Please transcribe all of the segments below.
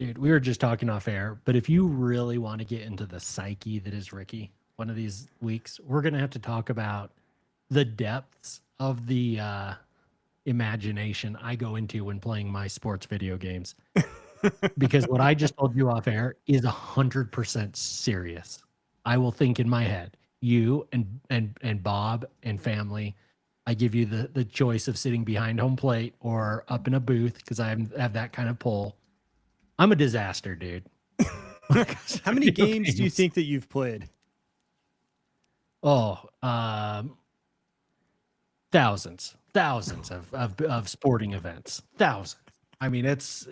Dude, we were just talking off air, but if you really want to get into the psyche that is Ricky, one of these weeks, we're going to have to talk about the depths of the imagination I go into when playing my sports video games. Because what I just told you off air is 100% serious. I will think in my head, you and Bob and family, I give you the choice of sitting behind home plate or up in a booth because I have that kind of pull. I'm a disaster, dude. How many games do you think that you've played? Oh, thousands of sporting events. Thousands. I mean, it's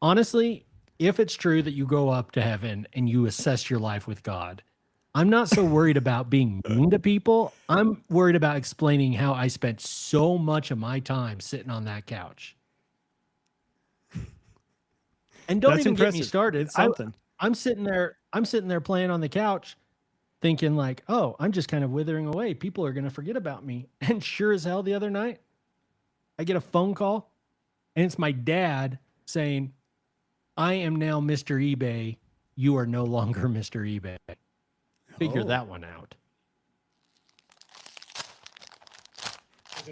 honestly, if it's true that you go up to heaven and you assess your life with God, I'm not so worried about being mean to people. I'm worried about explaining how I spent so much of my time sitting on that couch. And don't even get me started. I'm sitting there playing on the couch thinking like, oh, I'm just kind of withering away. People are going to forget about me. And sure as hell the other night, I get a phone call and it's my dad saying, I am now Mr. eBay. You are no longer Mr. eBay. Figure that one out.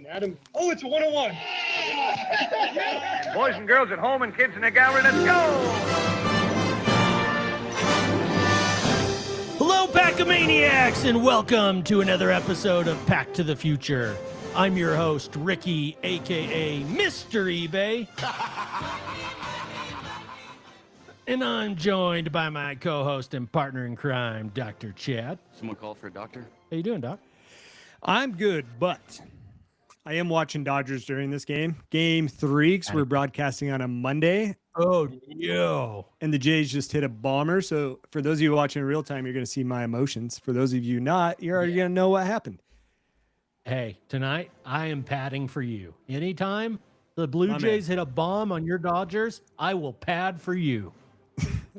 Adam. Oh, it's a 101. Boys and girls at home and kids in the gallery, let's go! Hello, Pack-a-Maniacs, and welcome to another episode of Pack to the Future. I'm your host, Ricky, a.k.a. Mr. eBay. And I'm joined by my co-host and partner in crime, Dr. Chad. Someone call for a doctor? How you doing, Doc? I'm good, but I am watching Dodgers during this game. Game 3, because we're broadcasting on a Monday. Oh, yo. And the Jays just hit a bomber. So for those of you watching in real time, you're going to see my emotions. For those of you not, you're already going to know what happened. Hey, tonight, I am padding for you. Anytime the Blue Jays hit a bomb on your Dodgers, I will pad for you.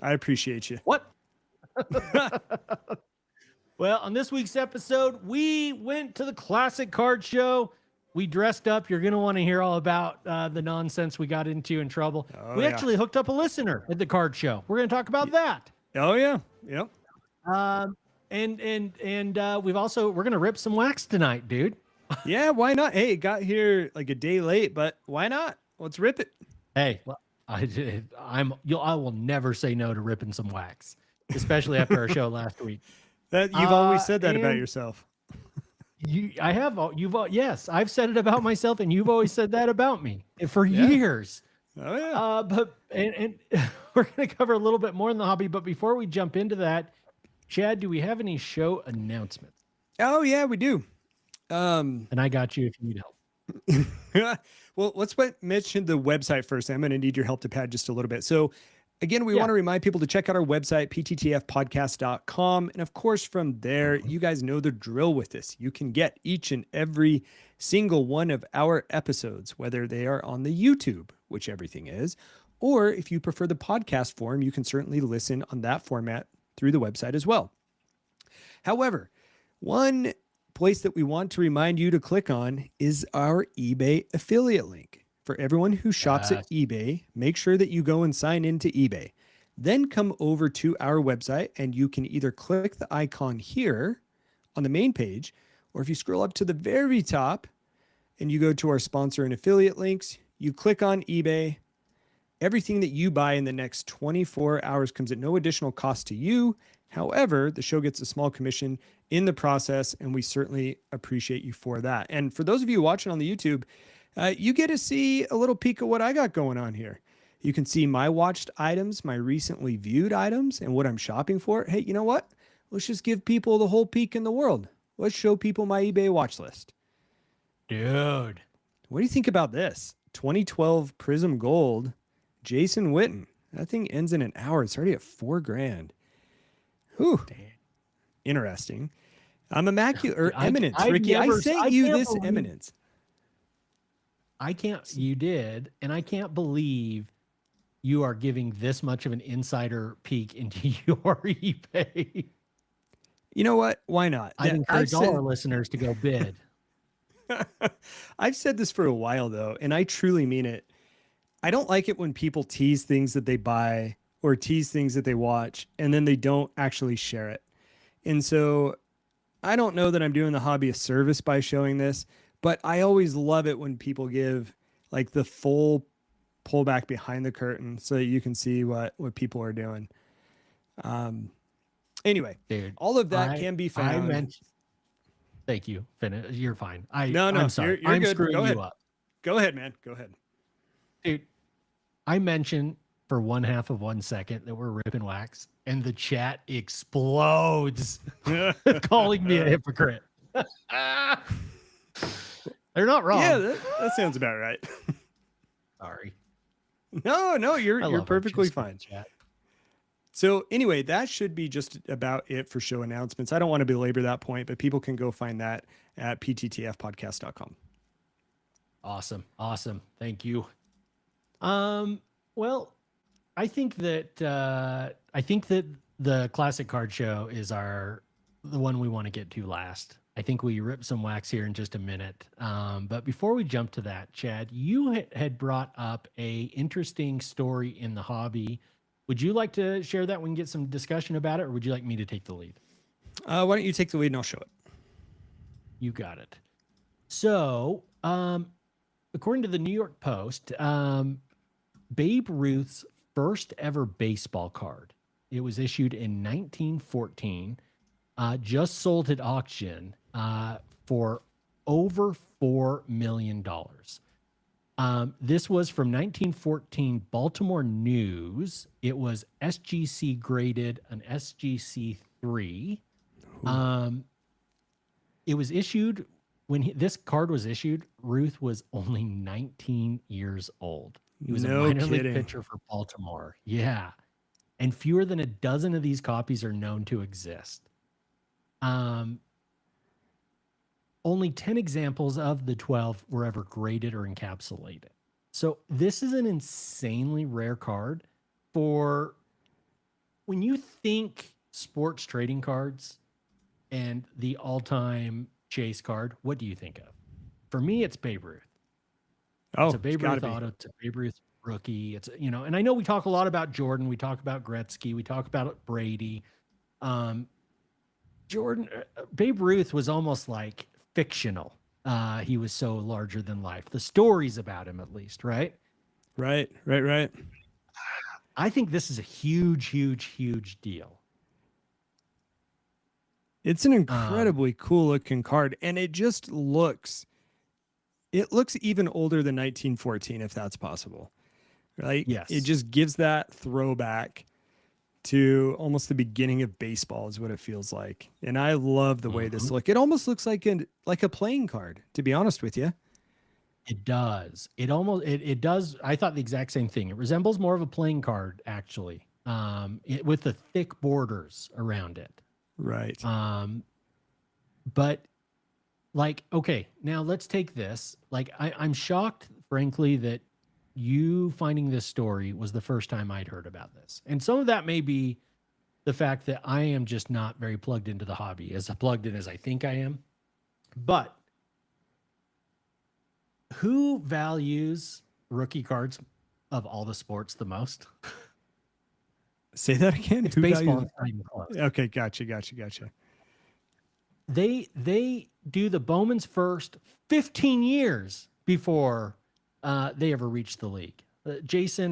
I appreciate you. What? Well, on this week's episode, we went to the Classic Card Show. We dressed up. You're going to want to hear all about the nonsense we got into in trouble. We actually hooked up a listener at the card show. We're going to talk about that. Oh, yeah. Yep. And we're going to rip some wax tonight, dude. Yeah, why not? Hey, it got here like a day late, but why not? Let's rip it. Hey, well, I will never say no to ripping some wax, especially after our show last week. That you've always said that about yourself. Yes, I've said it about myself, and you've always said that about me for years. Oh yeah. But we're going to cover a little bit more in the hobby. But before we jump into that, Chad, do we have any show announcements? Oh yeah, we do. And I got you if you need help. Well, let's mention the website first. I'm going to need your help to pad just a little bit. So again, we want to remind people to check out our website, pttfpodcast.com. And of course, from there, you guys know the drill with this. You can get each and every single one of our episodes, whether they are on the YouTube, which everything is, or if you prefer the podcast form, you can certainly listen on that format through the website as well. However, one place that we want to remind you to click on is our eBay affiliate link. For everyone who shops at eBay, make sure that you go and sign into eBay. Then come over to our website and you can either click the icon here on the main page, or if you scroll up to the very top and you go to our sponsor and affiliate links, you click on eBay. Everything that you buy in the next 24 hours comes at no additional cost to you. However, the show gets a small commission in the process, and we certainly appreciate you for that. And for those of you watching on the YouTube, you get to see a little peek of what I got going on here. You can see my watched items, my recently viewed items, and what I'm shopping for. Hey, you know what? Let's just give people the whole peek in the world. Let's show people my eBay watch list. Dude. What do you think about this? 2012 Prism Gold, Jason Witten. That thing ends in an hour. It's already at $4,000. Whew. Damn. Interesting. I'm immaculate or eminence, Ricky. I sent you this eminence. You did, and I can't believe you are giving this much of an insider peek into your eBay. You know what? Why not? I'd encourage all our listeners to go bid. I've said this for a while, though, and I truly mean it. I don't like it when people tease things that they buy or tease things that they watch and then they don't actually share it. And so I don't know that I'm doing the hobby a service by showing this, but I always love it when people give like the full pullback behind the curtain so that you can see what people are doing. Anyway, Dude, all of that can be found. Thank you. You're fine. No, I'm sorry. you're I'm good. screwing Go ahead. you up. Go ahead, man. Go ahead. Dude, I mentioned for 1/2 of 1 second that we're ripping wax, and the chat explodes, calling me a hypocrite. They're not wrong. Yeah, that sounds about right. Sorry. No, you're perfectly fine. Chat. So anyway, that should be just about it for show announcements. I don't want to belabor that point, but people can go find that at pttfpodcast.com. Awesome. Thank you. Well, I think that the classic card show is the one we want to get to last. I think we rip some wax here in just a minute. But before we jump to that, Chad, you had brought up a interesting story in the hobby. Would you like to share that? We can get some discussion about it, or would you like me to take the lead? Why don't you take the lead and I'll show it. You got it. So, according to the New York Post, Babe Ruth's first ever baseball card, it was issued in 1914, just sold at auction for over $4 million. This was from 1914 Baltimore News. It was SGC graded, an SGC 3. It was issued when this card was issued. Ruth was only 19 years old. He was a minor league pitcher for Baltimore. Yeah. And fewer than a dozen of these copies are known to exist. Only 10 examples of the 12 were ever graded or encapsulated. So this is an insanely rare card. For when you think sports trading cards and the all-time chase card, what do you think of? For me, it's Babe Ruth. Oh, it's a Babe Ruth auto. It's a Babe Ruth rookie. It's, and I know we talk a lot about Jordan. We talk about Gretzky. We talk about Brady. Babe Ruth was almost like fictional. He was so larger than life. The stories about him, at least, right? Right. I think this is a huge deal. It's an incredibly cool looking card, and it just looks even older than 1914, if that's possible. Right? Yes. It just gives that throwback to almost the beginning of baseball is what it feels like. And I love the way this looks. It almost looks like a playing card, to be honest with you. It does. It does. I thought the exact same thing. It resembles more of a playing card, actually, with the thick borders around it. Right. But like, okay, now let's take this. Like, I'm shocked, frankly, that you finding this story was the first time I'd heard about this. And some of that may be the fact that I am just not very plugged into the hobby, as plugged in as I think I am. But who values rookie cards of all the sports the most? Say that again. It's Who baseball. Okay, gotcha. They do the Bowman's first 15 years before they ever reached the league. Jason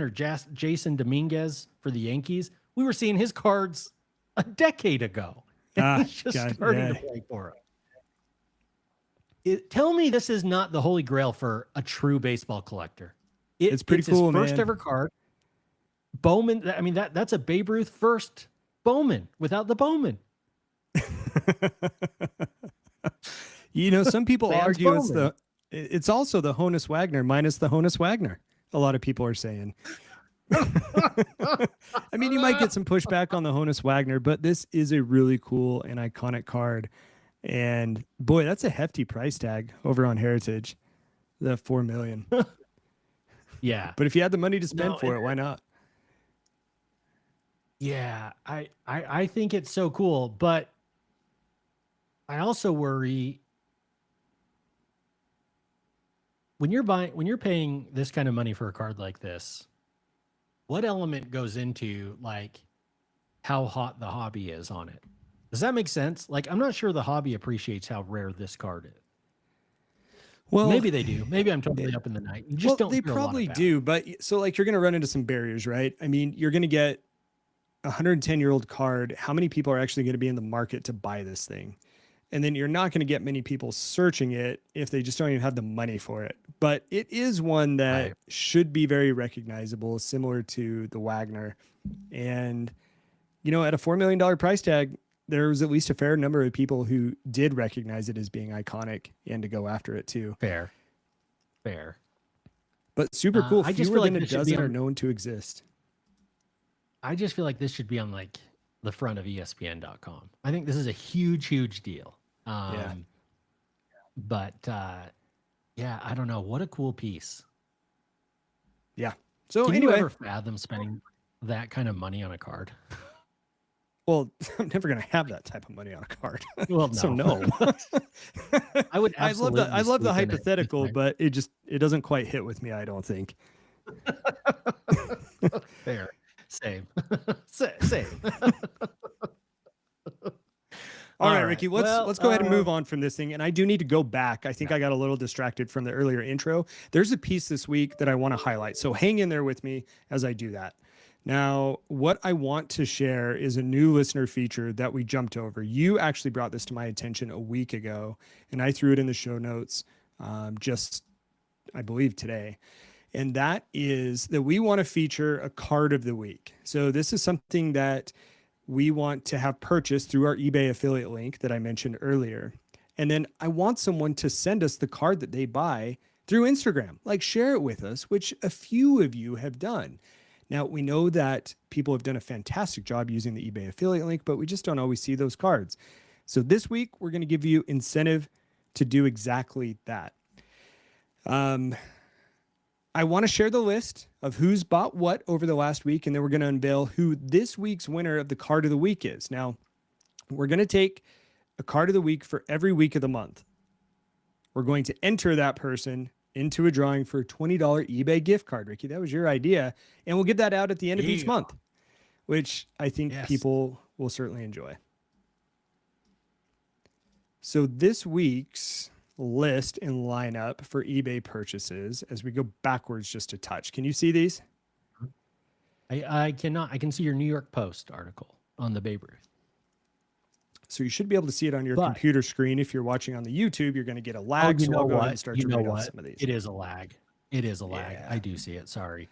Dominguez for the Yankees, we were seeing his cards a decade ago. And he's just starting to play for it. Tell me this is not the holy grail for a true baseball collector. It's pretty cool, his first ever card. Bowman, I mean, that's a Babe Ruth first Bowman without the Bowman. Some people argue it's also the Honus Wagner minus the Honus Wagner. A lot of people are saying. I mean, you might get some pushback on the Honus Wagner, but this is a really cool and iconic card. And boy, that's a hefty price tag over on Heritage. The $4 million. Yeah. But if you had the money to spend for it, why not? Yeah, I think it's so cool, but I also worry when you're paying this kind of money for a card like this, what element goes into like how hot the hobby is on it? Does that make sense? Like, I'm not sure the hobby appreciates how rare this card is. Well, Maybe they do. Maybe I'm totally up in the night. You just well, don't they hear a lot probably about do, but so like you're going to run into some barriers, right? I mean, you're going to get a 110-year-old card. How many people are actually going to be in the market to buy this thing? And then you're not going to get many people searching it if they just don't even have the money for it. But it is one that Right. should be very recognizable, similar to the Wagner. And, you know, at a $4 million price tag, there was at least a fair number of people who did recognize it as being iconic and to go after it too. Fair. Fair. But super cool. I just Fewer feel like than a this should be dozen are on, known to exist. I just feel like this should be on like the front of ESPN.com. I think this is a huge, huge deal. Yeah. But yeah, I don't know. What a cool piece. Yeah. So Can anyway, you ever fathom spending that kind of money on a card? well, I'm never going to have that type of money on a card. Well, no. So no. I would I love absolutely. the sleep in it. hypothetical, It's but it doesn't quite hit with me, I don't think. fine. Fair. Same. Same. All right, Ricky, let's go ahead and move on. on from this thing. And I do need to go back. I think I got a little distracted from the earlier intro. There's a piece this week that I want to highlight. So hang in there with me as I do that. Now, what I want to share is a new listener feature that we jumped over. You actually brought this to my attention a week ago, and I threw it in the show notes just, I believe, today. And that is that we want to feature a card of the week. So this is something that we want to have purchased through our eBay affiliate link that I mentioned earlier. And then I want someone to send us the card that they buy through Instagram, like share it with us, which a few of you have done. Now, we know that people have done a fantastic job using the eBay affiliate link, but we just don't always see those cards. So this week, we're going to give you incentive to do exactly that. I want to share the list of who's bought what over the last week, and then we're going to unveil who this week's winner of the card of the week is. Now, we're going to take a card of the week for every week of the month. We're going to enter that person into a drawing for a $20 eBay gift card. Ricky, that was your idea. And we'll get that out at the end of each month, which I think people will certainly enjoy. So this week's list and lineup for eBay purchases, as we go backwards just a touch. Can you see these? I cannot. I can see your New York Post article on the Babe Ruth. So you should be able to see it on your computer screen. If you're watching on the YouTube, you're going to get a lag. You know I'll go ahead what? and start You to know read off what? some of these. It is a lag. It is a lag. I do see it. Sorry.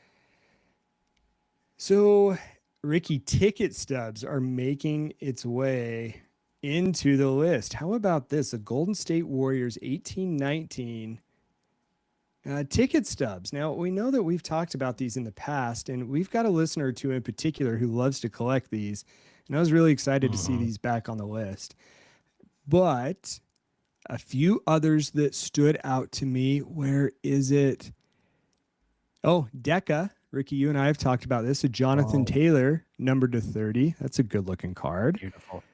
So, Ricky, ticket stubs are making its way into the list. How about this? The Golden State Warriors 1819 ticket stubs. Now, we know that we've talked about these in the past, and we've got a listener or two in particular who loves to collect these. And I was really excited to see these back on the list. But a few others that stood out to me. Where is it? Oh, Deca. Ricky, you and I have talked about this. A Jonathan Taylor, numbered to 30. That's a good-looking card. Beautiful.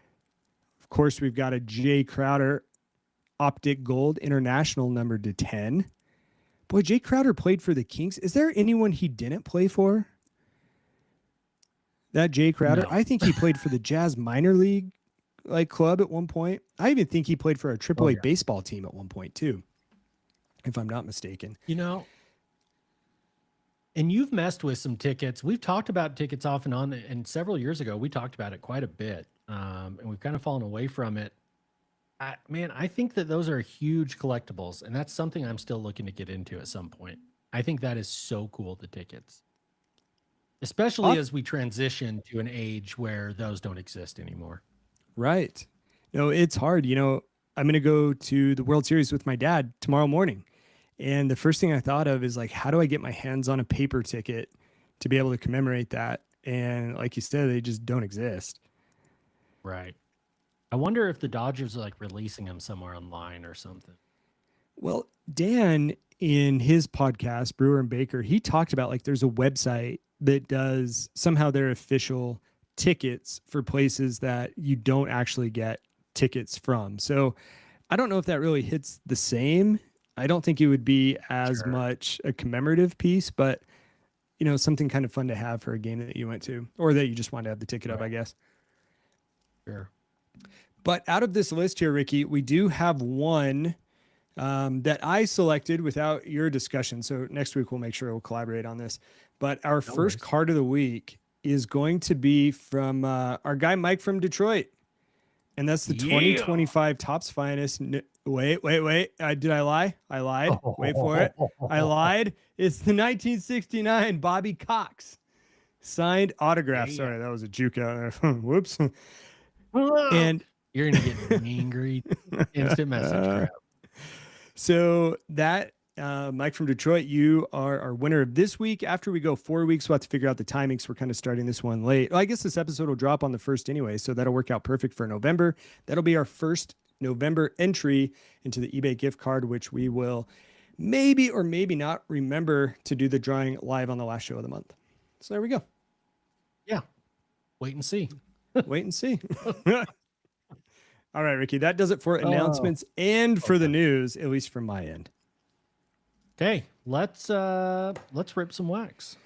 Of course, we've got a Jay Crowder Optic Gold International, numbered to 10. Boy, Jay Crowder played for the Kings. Is there anyone he didn't play for? That Jay Crowder? No. I think he played for the Jazz minor league club at one point. I even think he played for a AAA baseball team at one point too, if I'm not mistaken. You know, and you've messed with some tickets. We've talked about tickets off and on, and several years ago, we talked about it quite a bit, and we've kind of fallen away from it. I think that those are huge collectibles, and that's something I'm still looking to get into at some point. I think that is so cool, the tickets. Especially as we transition to an age where those don't exist anymore. Right. No, it's hard. You know, I'm going to go to the World Series with my dad tomorrow morning. And the first thing I thought of is like, how do I get my hands on a paper ticket to be able to commemorate that? And like you said, they just don't exist. Right. I wonder if the Dodgers are like releasing them somewhere online or something. Well, Dan, in his podcast, Brewer and Baker, he talked about like there's a website that does somehow their official tickets for places that you don't actually get tickets from. So I don't know if that really hits the same. I don't think it would be as Sure. much a commemorative piece, but something kind of fun to have for a game that you went to or that you just wanted to have the ticket of, I Right. guess. Sure. But out of this list here, Ricky, we do have one that I selected without your discussion. So next week we'll make sure we'll collaborate on this. But our No first worries. card of the week is going to be from our guy Mike from Detroit, and that's the Yeah. 2025 Topps Finest. Wait. Did I lie? I lied. Wait for it. I lied. It's the 1969 Bobby Cox signed autograph. Yeah. Sorry, that was a juke out there. Whoops. And You're gonna get an angry instant message crap. So that Mike from Detroit, you are our winner of this week. After we go 4 weeks, we'll have to figure out the timing. So we're kind of starting this one late. Well, I guess this episode will drop on the 1st anyway, so that'll work out perfect for November. That'll be our first November entry into the eBay gift card, which we will maybe or maybe not remember to do the drawing live on the last show of the month. So there we go. Yeah. Wait and see. Wait and see. All right, Ricky, that does it for announcements and for the news, at least from my end. Okay, let's rip some wax.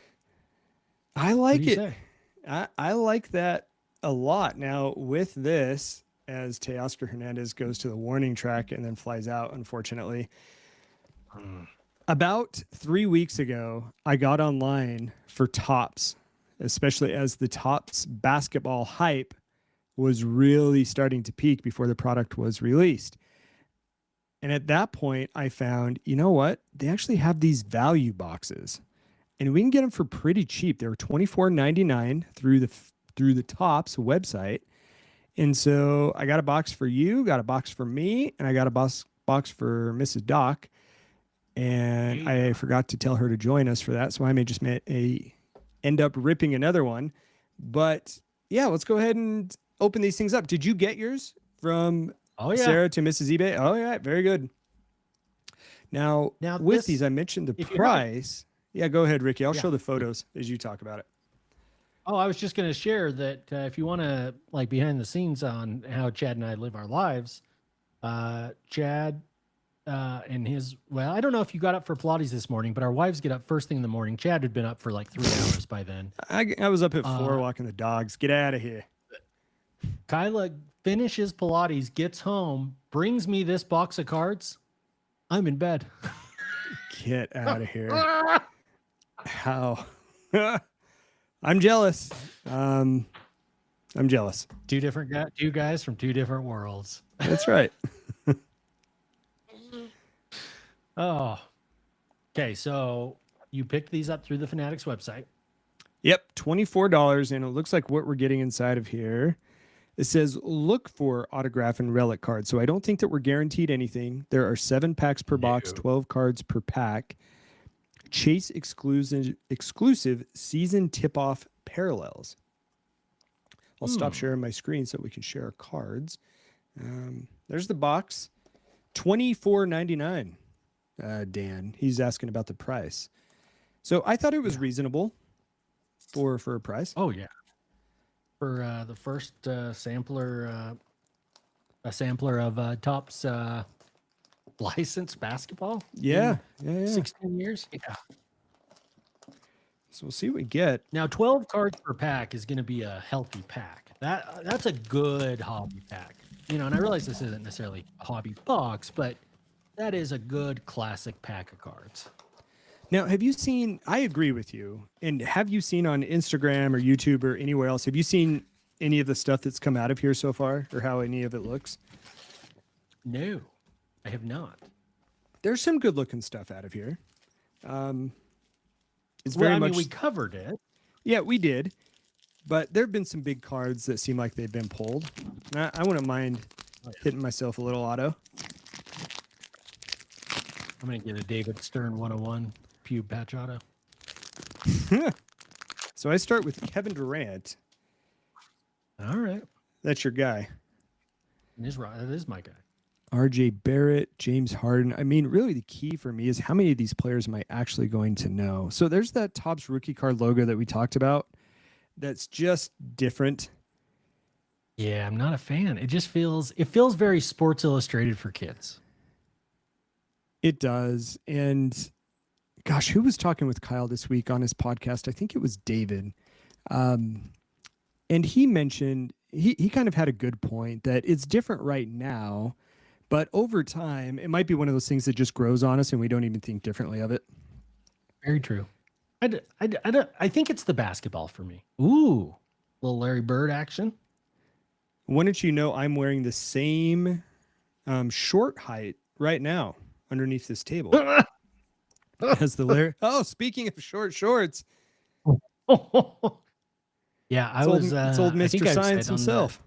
I What like do you it. say? I like that a lot. Now, with this, as Teoscar Hernandez goes to the warning track and then flies out, unfortunately, about 3 weeks ago, I got online for Topps, especially as the Topps basketball hype was really starting to peak before the product was released. And at that point, I found, you know what? They actually have these value boxes, and we can get them for pretty cheap. They were $24.99 through the Topps website. And so I got a box for you, got a box for me, and I got a box for Mrs. Doc. And I forgot to tell her to join us for that, so I may just end up ripping another one. But yeah, let's go ahead and open these things up. Did you get yours from Sarah to Mrs. eBay? Oh yeah, very good. Now with these, I mentioned the price. Yeah, go ahead, Ricky. I'll show the photos as you talk about it. Oh, I was just going to share that if you want to like behind the scenes on how Chad and I live our lives, Chad and his, well, I don't know if you got up for Pilates this morning, but our wives get up first thing in the morning. Chad had been up for like 3 hours by then. I was up at 4 walking the dogs. Get out of here. Kyla finishes Pilates, gets home, brings me this box of cards. I'm in bed. Get out of here. How? I'm jealous. I'm jealous. Two guys from two different worlds. That's right. Oh, okay. So you picked these up through the Fanatics website. Yep, $24, and it looks like what we're getting inside of here. It says look for autograph and relic cards. So I don't think that we're guaranteed anything. There are 7 packs per box, 12 cards per pack. Chase exclusive season tip-off parallels. I'll stop sharing my screen so we can share our cards. There's the box. $24.99. Dan, he's asking about the price. So I thought it was reasonable for a price. Oh yeah. For the first sampler, a sampler of Topps licensed basketball. Yeah. 16 years. Yeah. So we'll see what we get. Now 12 cards per pack is going to be a healthy pack. That's a good hobby pack. You know, and I realize this isn't necessarily a hobby box, but that is a good classic pack of cards. Now, have you seen, I agree with you, and have you seen on Instagram or YouTube or anywhere else, have you seen any of the stuff that's come out of here so far or how any of it looks? No, I have not. There's some good looking stuff out of here. It's Well, very I mean, much, we covered it. yeah, we did, but there have been some big cards that seem like they've been pulled. And I wouldn't mind hitting myself a little auto. I'm going to get a David Stern 101 pube patch auto. So I start with Kevin Durant. All right. That's your guy. That is my guy. RJ Barrett, James Harden. I mean, really the key for me is how many of these players am I actually going to know? So there's that Topps rookie card logo that we talked about. That's just different. Yeah, I'm not a fan. It feels very Sports Illustrated for kids. It does. And gosh, who was talking with Kyle this week on his podcast? I think it was David. And he mentioned, he kind of had a good point that it's different right now, but over time, it might be one of those things that just grows on us and we don't even think differently of it. Very true. I think it's the basketball for me. Ooh, little Larry Bird action. Wouldn't you know I'm wearing the same short height right now underneath this table as the Larry. Oh, speaking of short shorts. Yeah, it's old Mr. Science himself.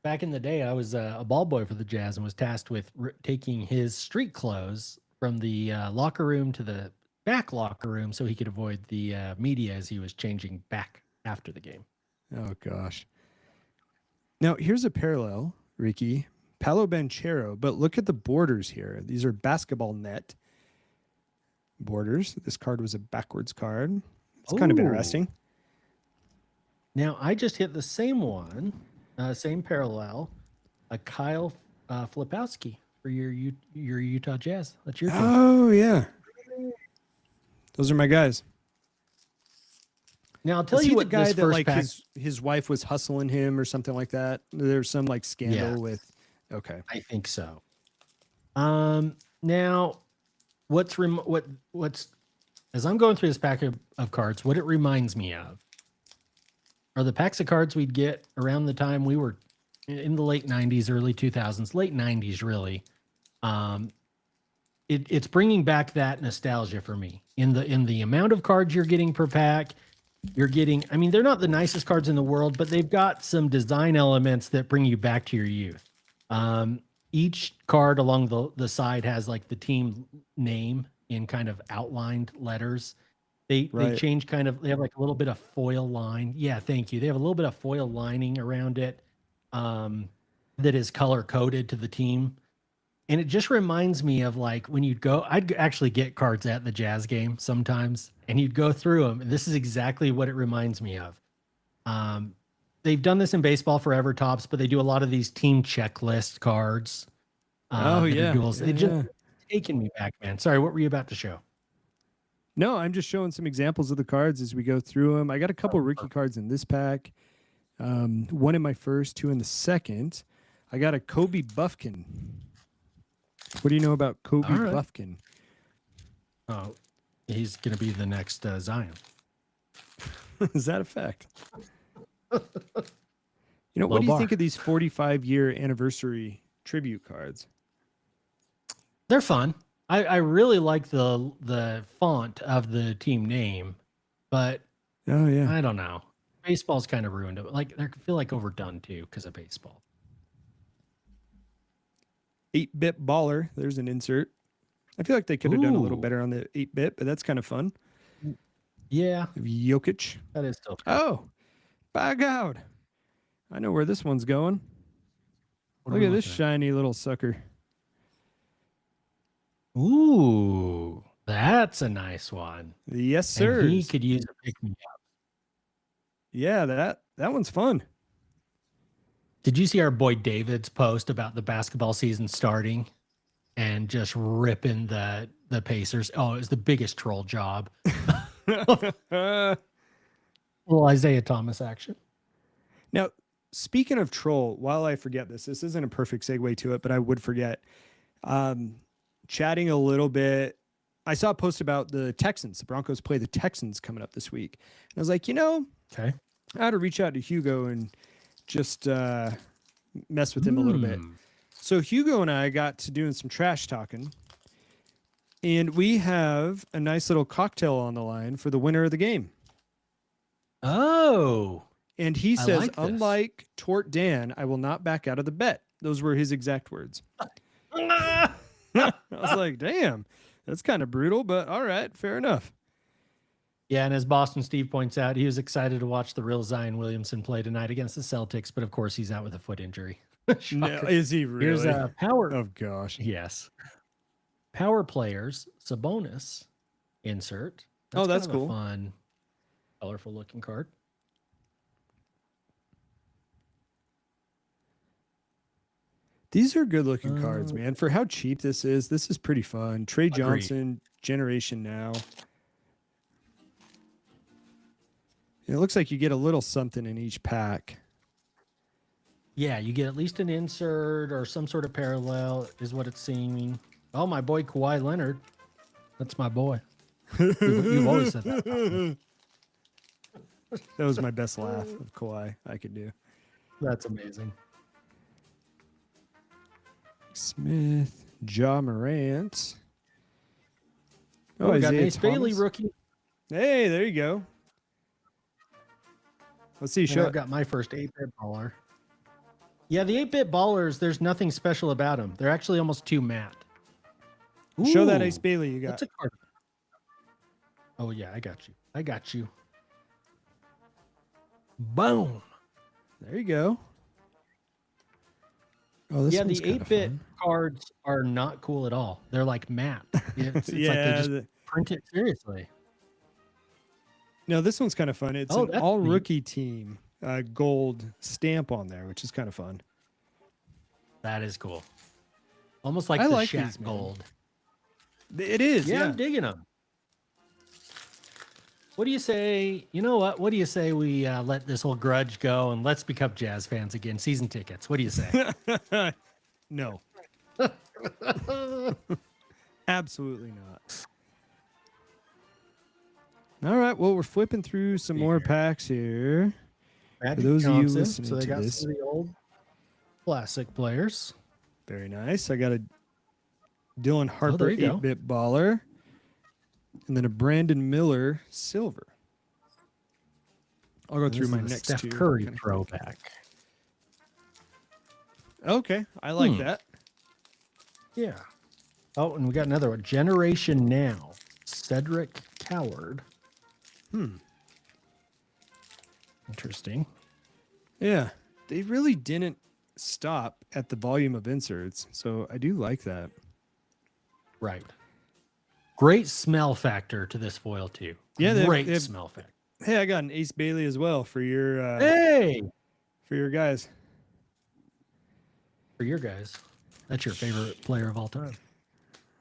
Back in the day, I was a ball boy for the Jazz and was tasked with taking his street clothes from the locker room to the back locker room so he could avoid the media as he was changing back after the game. Oh, gosh. Now, here's a parallel, Ricky. Paolo Banchero, but look at the borders here. These are basketball net borders. This card was a backwards card. It's kind of interesting. Now, I just hit the same one, same parallel, a Kyle Flipowski for your Utah Jazz. That's your team. Oh, yeah. Those are my guys. Now, I'll tell you what guy this that first like pack... his wife was hustling him or something like that. There's some like scandal with. Okay, I think so. Now, what's as I'm going through this pack of cards, what it reminds me of are the packs of cards we'd get around the time we were in the late 90s, early 2000s, late 90s, really. It's bringing back that nostalgia for me in the amount of cards you're getting per pack. You're getting, I mean, they're not the nicest cards in the world, but they've got some design elements that bring you back to your youth. Each card along the side has like the team name in kind of outlined letters. They change kind of, they have like a little bit of foil line. Yeah, thank you. They have a little bit of foil lining around it that is color coded to the team. And it just reminds me of like when you'd go, I'd actually get cards at the Jazz game sometimes, and you'd go through them. And this is exactly what it reminds me of. They've done this in baseball forever, Tops, but they do a lot of these team checklist cards. It just taken me back, man. Sorry, what were you about to show? No, I'm just showing some examples of the cards as we go through them. I got a couple rookie cards in this pack. One in my first, two in the second. I got a Kobe Buffkin. What do you know about Kobe Buffkin? Oh, he's going to be the next Zion. Is that a fact? What do you think of these 45-year anniversary tribute cards? They're fun. I really like the font of the team name, but I don't know. Baseball's kind of ruined it. Like, I feel like overdone too because of baseball. 8-bit baller. There's an insert. I feel like they could have done a little better on the 8-bit, but that's kind of fun. Yeah. Jokic. That is still fun. Oh, by God. I know where this one's going. Look at this shiny little sucker. Ooh, that's a nice one. Yes, sir. And he could use a pick-me-up. Yeah, that one's fun. Did you see our boy David's post about the basketball season starting and just ripping the Pacers? Oh, it was the biggest troll job. Little Isaiah Thomas action. Now, speaking of troll, while I forget this isn't a perfect segue to it, but I would forget. Chatting a little bit, I saw a post about the Texans. The Broncos play the Texans coming up this week. And I was like, I had to reach out to Hugo and just mess with him a little bit. So Hugo and I got to doing some trash talking, and we have a nice little cocktail on the line for the winner of the game. Oh. And he says, unlike Tort Dan, I will not back out of the bet. Those were his exact words. I was like, damn, that's kind of brutal, but all right, fair enough. Yeah, and as Boston Steve points out, he was excited to watch the real Zion Williamson play tonight against the Celtics, but of course he's out with a foot injury. No, is he really? Here's a power. Oh, gosh. Yes. Power players, Sabonis insert. That's cool. A fun, colorful looking card. These are good looking cards, man. For how cheap this is pretty fun. Trey Agreed. Johnson, Generation Now. And it looks like you get a little something in each pack. Yeah, you get at least an insert or some sort of parallel is what it's seeming. Oh, my boy Kawhi Leonard. That's my boy. You've always said that about me. That was my best laugh of Kawhi I could do. That's amazing. Smith, Ja Morant. Oh, we got Isaiah Ace Bailey Thomas. rookie. Hey, there you go. Let's see. And Show. I've got my first 8-bit baller. Yeah, the 8-bit ballers, there's nothing special about them. They're actually almost too matte. Show that Ooh, Ace Bailey you got. That's a card. Oh, yeah, I got you. I got you. Boom. There you go. Oh, this Yeah, one's the kinda 8-bit fun. cards are not cool at all. They're like matte. It's like Yeah, they just print it seriously. No, this one's kind of fun. It's Oh, an that's all neat. rookie team gold stamp on there, which is kind of fun. That is cool. Almost like I the like Shaq these, man. gold. It is. Yeah, Yeah. I'm digging them. What do you say? You know what? What do you say we let this whole grudge go and let's become Jazz fans again? Season tickets. What do you say? No. Absolutely not. All right. Well, we're flipping through some more packs here. Magic those of you Johnson, listening so they to got this. some of the old classic players. Very nice. I got a Dylan there Harper you go. 8-bit baller. And then a Brandon Miller silver. I'll go through This my is a next Steph two. Curry Kinda- throwback. Okay. I like that. Yeah. Oh, and we got another one. Generation Now. Cedric Coward. Interesting. Yeah. They really didn't stop at the volume of inserts. So I do like that. Right. Great smell factor to this foil too. Yeah, Great smell factor. Hey, I got an Ace Bailey as well for your Hey, for your guys. for your guys, that's your favorite player of all time.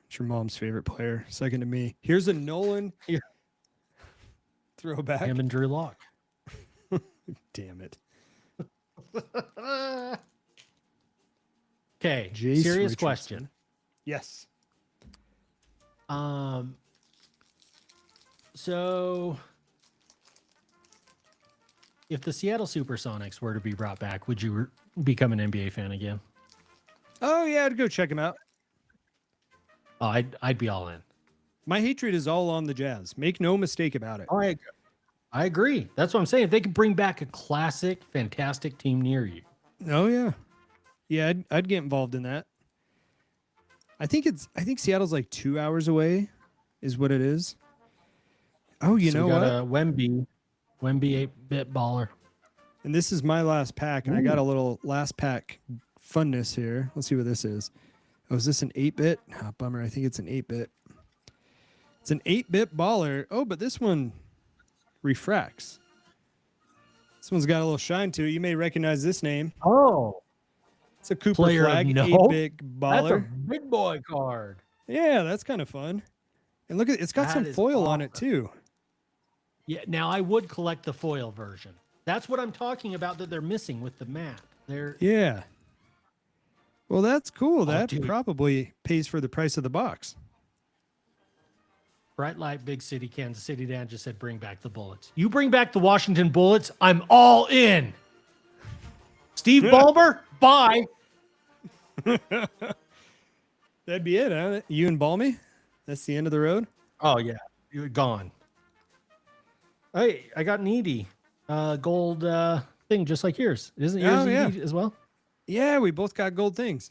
It's your mom's favorite player, second to me. Here's a Nolan Yeah. throwback. Him and Drew Lock. Damn it. Okay, Jace serious Richardson. question. Yes. So if the Seattle Supersonics were to be brought back, would you become an NBA fan again? Oh yeah, I'd go check him out. Oh, I'd be all in. My hatred is all on the Jazz. Make no mistake about it. I agree. That's what I'm saying. If they could bring back a classic, fantastic team near you. Oh yeah. Yeah, I'd get involved in that. I think Seattle's like 2 hours away, is what it is. Oh, you know we got what? a Wemby 8-bit baller. And this is my last pack, and I got a little last pack funness here. Let's see what this is. Oh, is this an 8-bit? Oh, bummer. I think it's an 8-bit. It's an 8-bit baller. Oh, but this one refracts. This one's got a little shine to it. You may recognize this name. Oh, It's a Cooper Player of Flag note? 8-bit that's a baller. big boy card. Yeah, that's kind of fun. And look at it's got That some is foil on it awesome. too. Yeah, now I would collect the foil version. That's what I'm talking about that they're missing with the mat. They're Yeah. Well, that's cool. That dude. probably pays for the price of the box. Bright Light, Big City, Kansas City. Dan just said, bring back the Bullets. You bring back the Washington Bullets, I'm all in. Steve Ballmer, bye. That'd be it, huh? You and Balmy? That's the end of the road? Oh, yeah. You're gone. Hey, I got an Edie gold thing just like yours. Isn't yours Oh, yeah. Edie as well? Yeah, we both got gold things.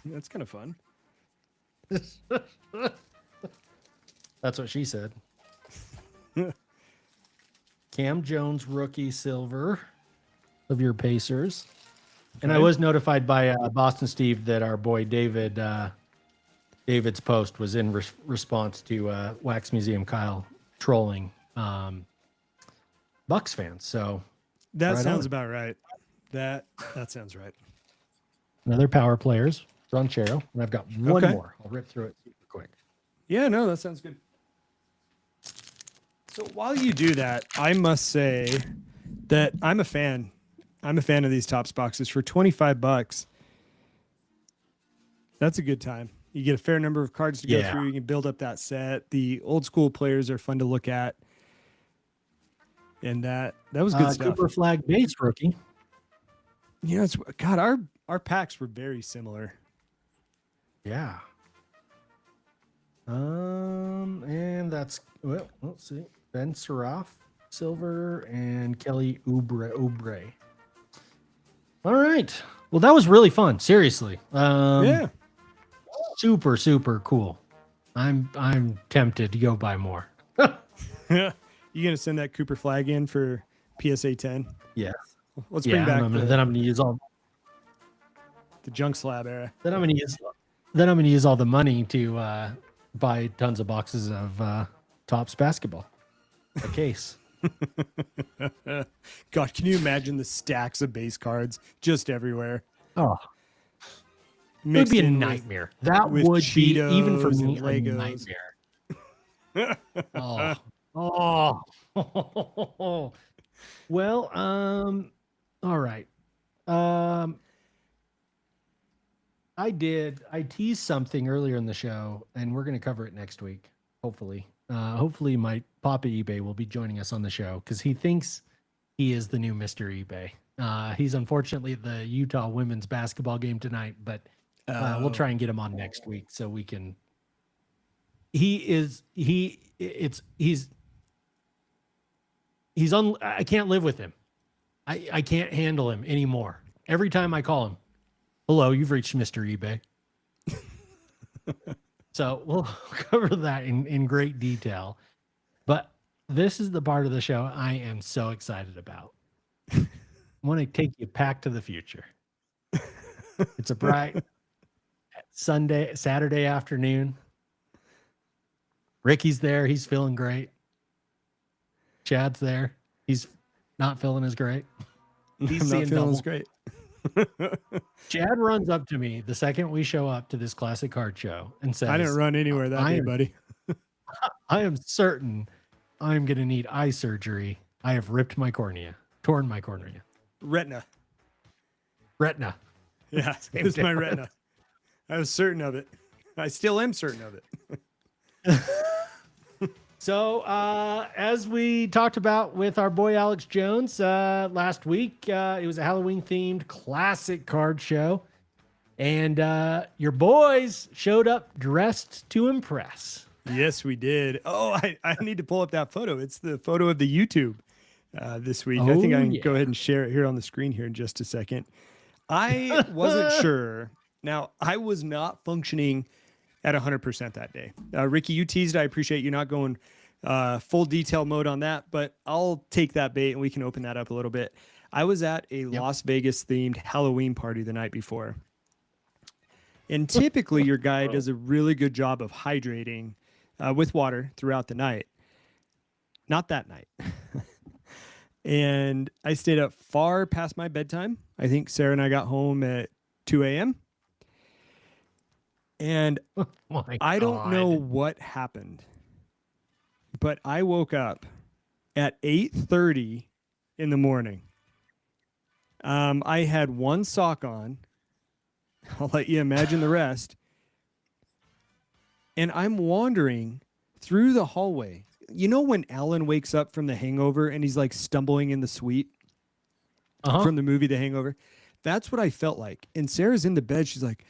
That's kind of fun. That's what she said. Cam Jones, rookie silver of your Pacers. And I Okay. was notified by Boston Steve that our boy David, David's post was in response to Wax Museum Kyle trolling Bucks fans. So That Right sounds on. about right. That sounds right. Another power players, Ranchero. And I've got one more. I'll rip through it super quick. Yeah, no, that sounds good. So while you do that, I must say that I'm a fan. I'm a fan of these Topps boxes for $25. That's a good time. You get a fair number of cards to go through. You can build up that set. The old school players are fun to look at. And that was good stuff. Cooper Flag base rookie. You know, it's God, our packs were very similar. Yeah. And that's let's see. Ben Seraph, silver, and Kelly Oubre. All right. Well, that was really fun. Seriously. Yeah. Super, super cool. I'm tempted to go buy more. You gonna send that Cooper Flag in for PSA 10? Yeah. Let's bring back. Then I'm gonna use all the junk slab era. Then I'm gonna use all the money to buy tons of boxes of Topps basketball. A case. God, can you imagine the stacks of base cards just everywhere? Oh, it would be a nightmare. That would be, even for me, a nightmare. Oh. Well, all right. I teased something earlier in the show, and we're going to cover it next week. Hopefully, my Papa eBay will be joining us on the show because he thinks he is the new Mr. eBay. He's unfortunately at the Utah women's basketball game tonight, but we'll try and get him on next week so we can. He's I can't live with him. I can't handle him anymore. Every time I call him, hello, you've reached Mr. eBay. So we'll cover that in great detail. But this is the part of the show I am so excited about. I want to take you back to the future. It's a bright Saturday afternoon. Ricky's there. He's feeling great. Chad's there. He's not feeling as great. He's not feeling as great. Chad runs up to me the second we show up to this classic card show and says, I didn't run anywhere that day, buddy. I am certain I'm going to need eye surgery. I have ripped my cornea, torn my cornea. Retina. Yeah, it's my retina. I was certain of it. I still am certain of it. So, as we talked about with our boy Alex Jones last week, it was a Halloween-themed classic card show. And your boys showed up dressed to impress. Yes, we did. Oh, I need to pull up that photo. It's the photo of the YouTube this week. I think I can go ahead and share it here on the screen here in just a second. I wasn't sure. Now, I was not functioning at 100% that day. Ricky, you teased. I appreciate you not going full detail mode on that, but I'll take that bait and we can open that up a little bit. I was at a Las Vegas themed Halloween party the night before. And typically your guy does a really good job of hydrating with water throughout the night. Not that night. And I stayed up far past my bedtime. I think Sarah and I got home at 2 a.m. And I don't know what happened, but I woke up at 8:30 in the morning. I had one sock on. I'll let you imagine the rest. And I'm wandering through the hallway. You know when Alan wakes up from the hangover and he's like stumbling in the suite from the movie The Hangover? That's what I felt like. And Sarah's in the bed. She's like,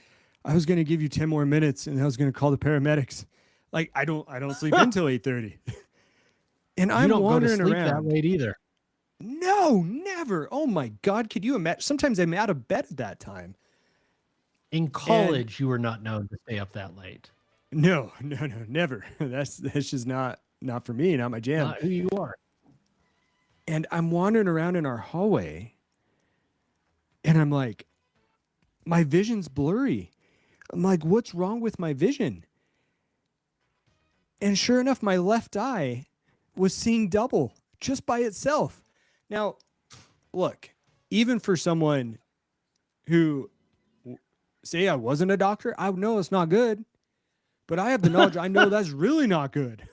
I was going to give you 10 more minutes and I was going to call the paramedics. Like, I don't sleep until 8:30. And I'm wandering around that late either. No, never. Oh my God. Could you imagine? Sometimes I'm out of bed at that time. In college, you were not known to stay up that late. No, never. That's just not for me, not my jam. Not who you are. And I'm wandering around in our hallway and I'm like, my vision's blurry. I'm like, what's wrong with my vision? And sure enough, my left eye was seeing double just by itself. Now, look, even for someone who say I wasn't a doctor, I would know it's not good, but I have the knowledge. I know that's really not good.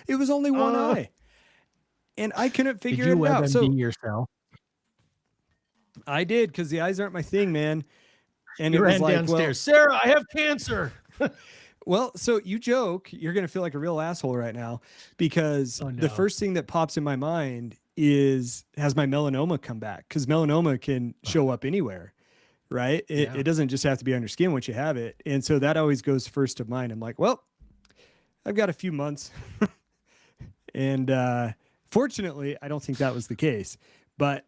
It was only one eye, and I couldn't Did figure you it out. WebMD So yourself? I did, because the eyes aren't my thing, man. And You it was ran like, downstairs. Sarah, I have cancer. well, so you joke, you're going to feel like a real asshole right now, because Oh, no. the first thing that pops in my mind is, has my melanoma come back? Because melanoma can show up anywhere, right? It doesn't just have to be on your skin once you have it. And so that always goes first to mind. I'm like, well, I've got a few months. And fortunately, I don't think that was the case. But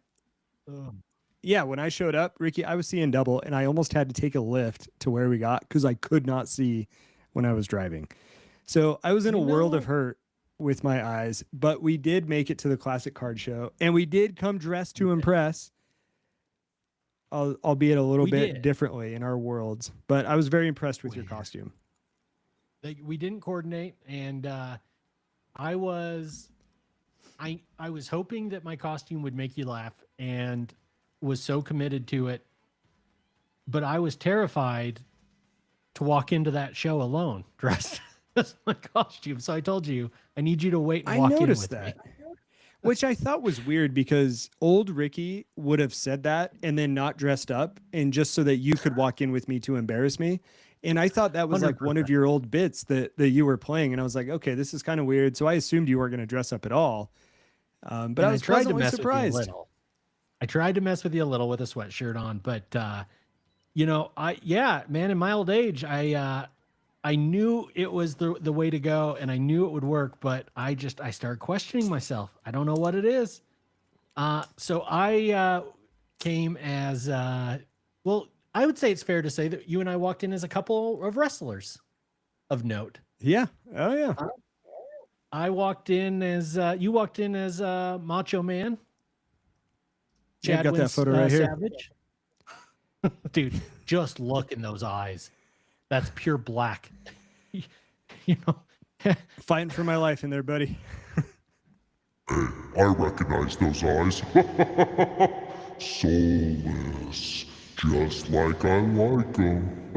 yeah, when I showed up, Ricky, I was seeing double, and I almost had to take a lift to where we got, because I could not see when I was driving. So I was in a world of hurt with my eyes, but we did make it to the classic card show, and we did come dressed to impress, albeit a little bit differently in our worlds. But I was very impressed with your costume. We didn't coordinate, and I was hoping that my costume would make you laugh, and was so committed to it. But I was terrified to walk into that show alone, dressed as my costume. So I told you, I need you to wait and walk in with me. Which I thought was weird, because old Ricky would have said that and then not dressed up, and just so that you could walk in with me to embarrass me. And I thought that was 100%. like one of your old bits that you were playing. And I was like, okay, this is kind of weird. So I assumed you weren't going to dress up at all. But I was pleasantly surprised. I tried to mess with you a little with a sweatshirt on, but man, in my old age, I knew it was the way to go, and I knew it would work, but I started questioning myself. I don't know what it is. So I came as well, I would say it's fair to say that you and I walked in as a couple of wrestlers of note. Yeah. Oh yeah. I walked in as you walked in as Macho Man. Yeah, got that photo right here. Savage. Dude, just look in those eyes. That's pure black. You know, fighting for my life in there, buddy. Hey, I recognize those eyes. Soulless, just like I like them.